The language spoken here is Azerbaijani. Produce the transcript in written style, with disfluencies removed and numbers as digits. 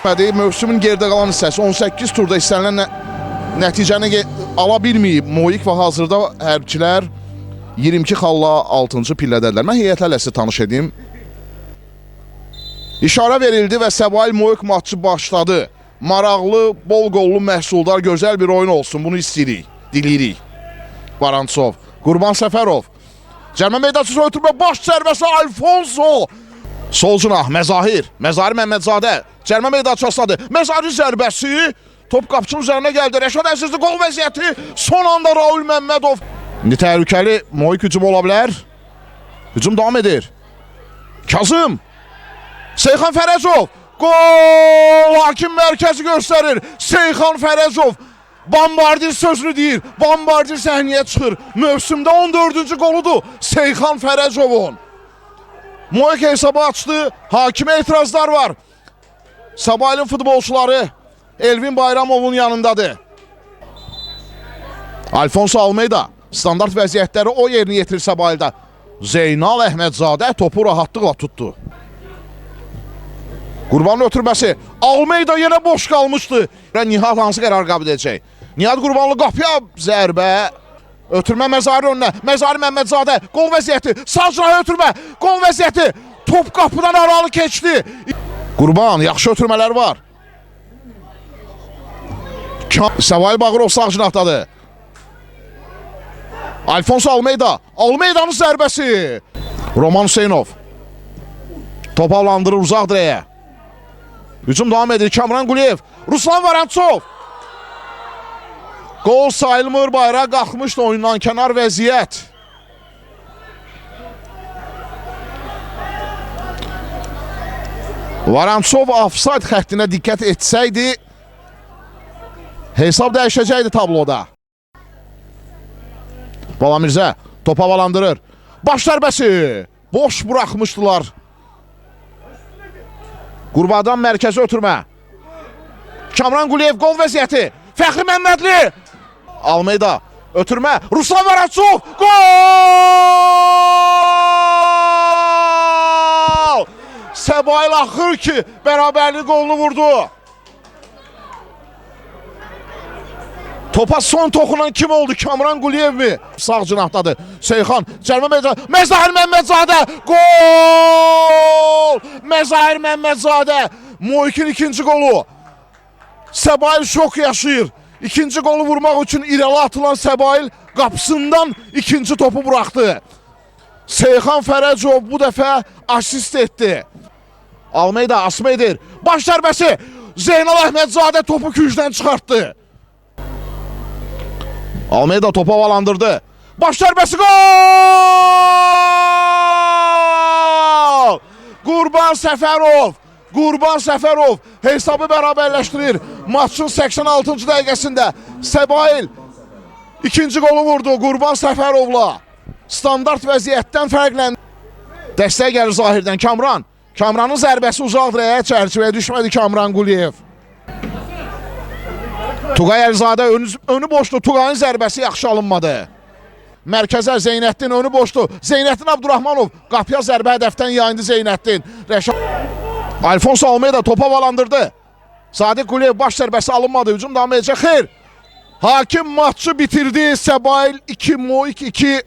Mövsümün geride qalan hissəsi 18 turda istənilən nəticəni ala bilməyib Moik və hazırda hərbçilər 22 xalla 6-cı pillədədirlər. Mən heyətlərlə sizi tanış edim. İşarə verildi və Səbail Moik matçı başladı. Maraqlı, bol qollu məhsuldar, gözəl bir oyun olsun. Bunu istəyirik, diləyirik. Varantsov, Qurban Səfərov. Cərmə meydançası ötürmə baş zərbəsi Alfonso. Sol cinah Məzahir Məmmədzadə. Cərmə meydançasıdır. Məzahir zərbəsi. Top qapıçının üzərinə gəldi. Rəşad Əzizli qol vəziyyəti. Son anda Raul Məmmədov. İndi təhlükəli Moik hücum ola bilər. Hücum davam edir. Kazım. Seyxan Fərəzov. Gol! Hakim mərkəzi göstərir. Seyxan Fərəzov. Bombardir sözünü deyir. Bombardir səhnəyə çıxır. Mövsümdə 14-cü qoludur Seyxan Fərəzovun. Moik hesabı açdı. Hakimə etirazlar var. Səbailin futbolçuları Elvin Bayramovun yanındadır. Alfonso Almeida standart vəziyyətləri o yerini yetirir Səbaildə. Zeynal Əhmədzadə topu rahatlıqla tutdu. Qurbanın ötürməsi. Almeida yenə boş qalmışdı. Nihat hansı qərar qəbul edəcək? Nihat Qurbanlı qapıya zərbə. Ötürmə Məzahir önünə. Məzahir Məmmədzadə. Qol vəziyyəti. Sağcıraha ötürmə. Qol vəziyyəti. Top qapıdan aralı keçdi. Qurban, yaxşı ötürmələr var. Səbail Bağırov sağ cinahdadır. Alfonso Almeida. Almeida'nın zərbəsi. Roman Hüseynov. Top avlandırır uzaq dirəyə. Hücum davam edir. Kamran Quliyev. Ruslan Varantsov. Gol sayılmır, bayraq qalxmışdı oyundan kənar vəziyyət. Varantsov offside xəttinə diqqət etsəydi hesab dəyişəcəkdi tabloda. Balamirzə top havalandırır. Baş zərbəsi. Boş buraxmışdılar. Qurbadan mərkəzi ötürmə. Kamran Quliyev qol vəziyyəti. Fəxri Məmmədli. Almeida ötürmə. Ruslan Varantsov. Gol! Səbail axır ki bərabərlik qolunu vurdu. Topa son toxunan kim oldu? Kamran Quliyev mi? Sağ cinahdadır. Seyxan. Cərmə meydançası. Məzahir Məmmədzadə. Gol! Məzahir Məmmədzadə. Moikin ikinci qolu. Səbail şok yaşayır. İkinci qolu vurmaq üçün irəli atılan Səbail qapısından ikinci topu buraxdı. Seyxan Fərəcov bu dəfə asist etdi. Almeida asma edir. Baş zərbəsi. Zeynal Əhmədzadə topu küncdən çıxartdı. Almeida topu havalandırdı. Baş zərbəsi gol! Qurban Səfərov. Qurban Səfərov hesabı bərabərləşdirir. Maçın 86-cı dəqiqəsində Səbail ikinci qolu vurdu Qurban Səfərovla. Standart vəziyyətdən fərqləndi. Dəstək gəlir Zahirdən. Kamran. Kamranın zərbəsi uzaq dirəyə çərçivəyə düşmədi Kamran Quliyev. Tuğay Əlizadə önü boşdu. Tuğayın zərbəsi yaxşı alınmadı. Mərkəzə Zeynətdin önü boşdu. Zeynətdin Abdurrahmanov qapıya zərbə hədəfdən yayındı Zeynətdin. Alfonso Almeida topu havalandırdı. Sadiq Quliyev baş zərbəsi alınmadı. Hücum davam edəcək. Xeyr. Hakim maçı bitirdi. Səbail 2, Moik 2.